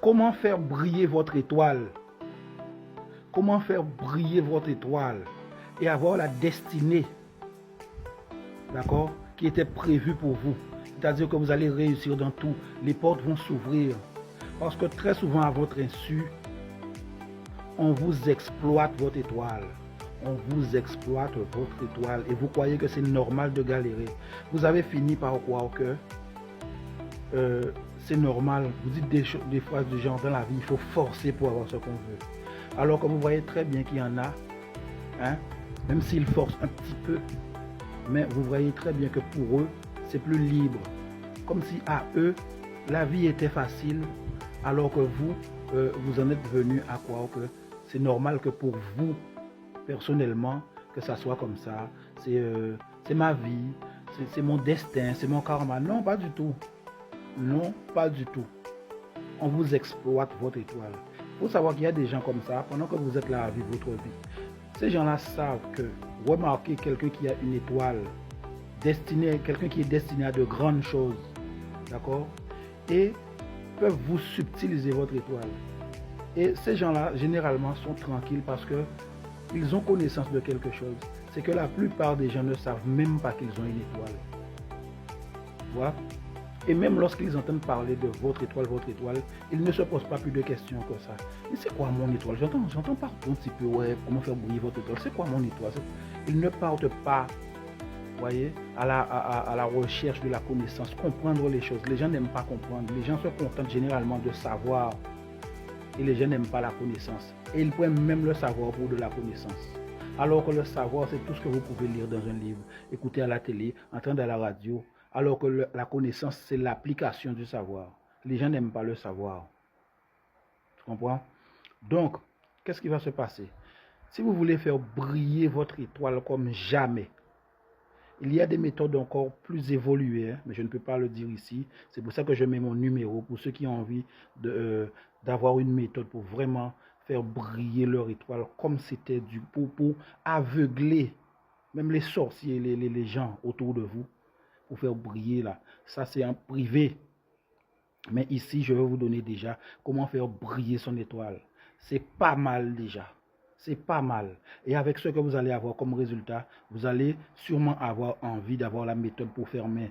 Comment faire briller votre étoile? Comment faire briller votre étoile et avoir la destinée, d'accord, qui était prévue pour vous. C'est-à-dire que vous allez réussir dans tout. Les portes vont s'ouvrir. Parce que très souvent, à votre insu, on vous exploite votre étoile. On vous exploite votre étoile et vous croyez que c'est normal de galérer. Vous avez fini par croire que c'est normal. Vous dites des phrases du genre dans la vie, il faut forcer pour avoir ce qu'on veut. Alors que vous voyez très bien qu'il y en a, hein, même s'ils forcent un petit peu, mais vous voyez très bien que pour eux, c'est plus libre. Comme si à eux, la vie était facile, alors que vous, vous en êtes venu à croire que c'est normal que pour vous, personnellement, que ça soit comme ça. C'est ma vie, c'est mon destin, c'est mon karma. Non, pas du tout. Non, pas du tout. On vous exploite votre étoile. Il faut savoir qu'il y a des gens comme ça, pendant que vous êtes là à vivre votre vie. Ces gens-là savent que remarquer quelqu'un qui a une étoile destinée, quelqu'un qui est destiné à de grandes choses, d'accord, et peuvent vous subtiliser votre étoile. Et ces gens-là, généralement, sont tranquilles parce que ils ont connaissance de quelque chose. C'est que la plupart des gens ne savent même pas qu'ils ont une étoile. Voilà. Et même lorsqu'ils entendent parler de votre étoile, ils ne se posent pas plus de questions que ça. Mais c'est quoi mon étoile? J'entends partout un petit peu, ouais, comment faire briller votre étoile. C'est quoi mon étoile? Ils ne partent pas, voyez, à la recherche de la connaissance, comprendre les choses. Les gens n'aiment pas comprendre. Les gens se contentent généralement de savoir. Et les gens n'aiment pas la connaissance. Et ils prennent même le savoir pour de la connaissance. Alors que le savoir, c'est tout ce que vous pouvez lire dans un livre, écouter à la télé, entendre à la radio. Alors que la connaissance, c'est l'application du savoir. Les gens n'aiment pas le savoir. Tu comprends? Donc, qu'est-ce qui va se passer? Si vous voulez faire briller votre étoile comme jamais, il y a des méthodes encore plus évoluées, hein, mais je ne peux pas le dire ici. C'est pour ça que je mets mon numéro pour ceux qui ont envie d'avoir une méthode pour vraiment faire briller leur étoile comme c'était pour aveugler même les sorciers, les gens autour de vous, pour faire briller là. Ça, c'est en privé. Mais ici, je vais vous donner déjà comment faire briller son étoile. C'est pas mal déjà. C'est pas mal. Et avec ce que vous allez avoir comme résultat, vous allez sûrement avoir envie d'avoir la méthode pour fermer,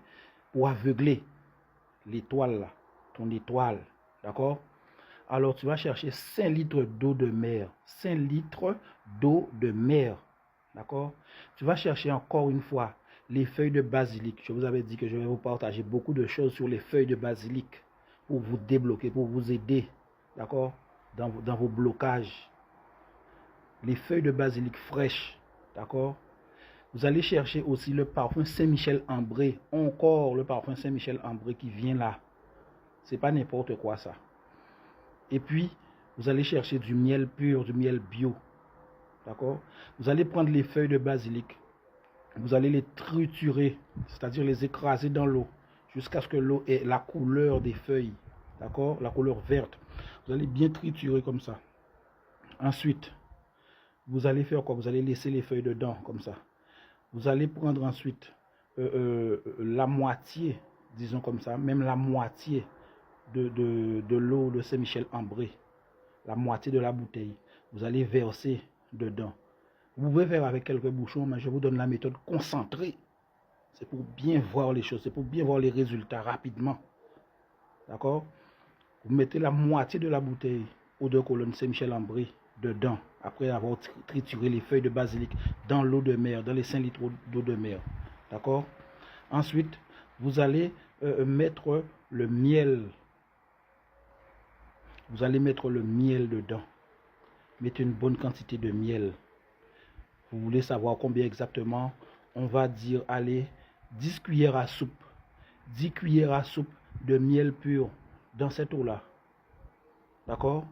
pour aveugler l'étoile là, ton étoile. D'accord? Alors, tu vas chercher 5 litres d'eau de mer. 5 litres d'eau de mer. D'accord? Tu vas chercher encore une fois les feuilles de basilic. Je vous avais dit que je vais vous partager beaucoup de choses sur les feuilles de basilic pour vous débloquer, pour vous aider. D'accord? Dans vos blocages. Les feuilles de basilic fraîches. D'accord? Vous allez chercher aussi le parfum Saint-Michel ambré. Encore le parfum Saint-Michel ambré qui vient là. C'est pas n'importe quoi ça. Et puis, vous allez chercher du miel pur, du miel bio. D'accord? Vous allez prendre les feuilles de basilic. Vous allez les triturer, c'est-à-dire les écraser dans l'eau, jusqu'à ce que l'eau ait la couleur des feuilles. D'accord? La couleur verte. Vous allez bien triturer comme ça. Ensuite, vous allez faire quoi? Vous allez laisser les feuilles dedans, comme ça. Vous allez prendre ensuite la moitié, disons comme ça, même la moitié de l'eau de Saint-Michel ambré, la moitié de la bouteille. Vous allez verser dedans. Vous pouvez faire avec quelques bouchons, mais je vous donne la méthode concentrée. C'est pour bien voir les choses, c'est pour bien voir les résultats rapidement. D'accord? Vous mettez la moitié de la bouteille eau de Cologne Saint-Michel ambré dedans, après avoir trituré les feuilles de basilic dans l'eau de mer, dans les 5 litres d'eau de mer. D'accord? Ensuite, vous allez mettre le miel. Vous allez mettre le miel dedans. Mettez une bonne quantité de miel. Vous voulez savoir combien exactement? On va dire, allez, 10 cuillères à soupe. 10 cuillères à soupe de miel pur dans cette eau-là. D'accord?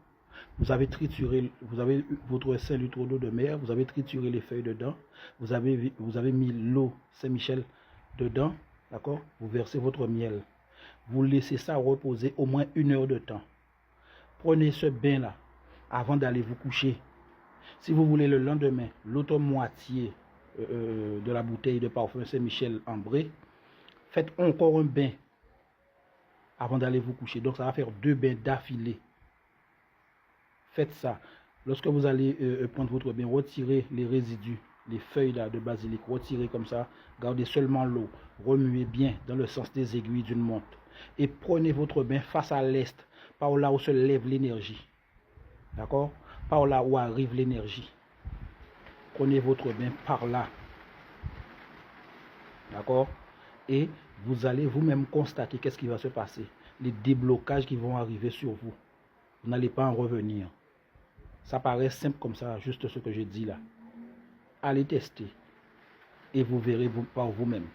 Vous avez trituré, vous avez votre 5 litres d'eau de mer, vous avez trituré les feuilles dedans, vous avez mis l'eau Saint-Michel dedans, d'accord? Vous versez votre miel. Vous laissez ça reposer au moins 1 heure de temps. Prenez ce bain-là avant d'aller vous coucher. Si vous voulez le lendemain, l'autre moitié de la bouteille de parfum Saint-Michel ambré, faites encore un bain avant d'aller vous coucher. Donc ça va faire 2 bains d'affilée. Faites ça. Lorsque vous allez prendre votre bain, retirez les résidus, les feuilles là, de basilic, retirez comme ça, gardez seulement l'eau, remuez bien dans le sens des aiguilles d'une montre. Et prenez votre bain face à l'est, par là où se lève l'énergie. D'accord? Par là où arrive l'énergie. Prenez votre bain par là. D'accord? Et vous allez vous-même constater qu'est-ce qui va se passer. Les déblocages qui vont arriver sur vous. Vous n'allez pas en revenir. Ça paraît simple comme ça, juste ce que je dis là. Allez tester. Et vous verrez par vous-même.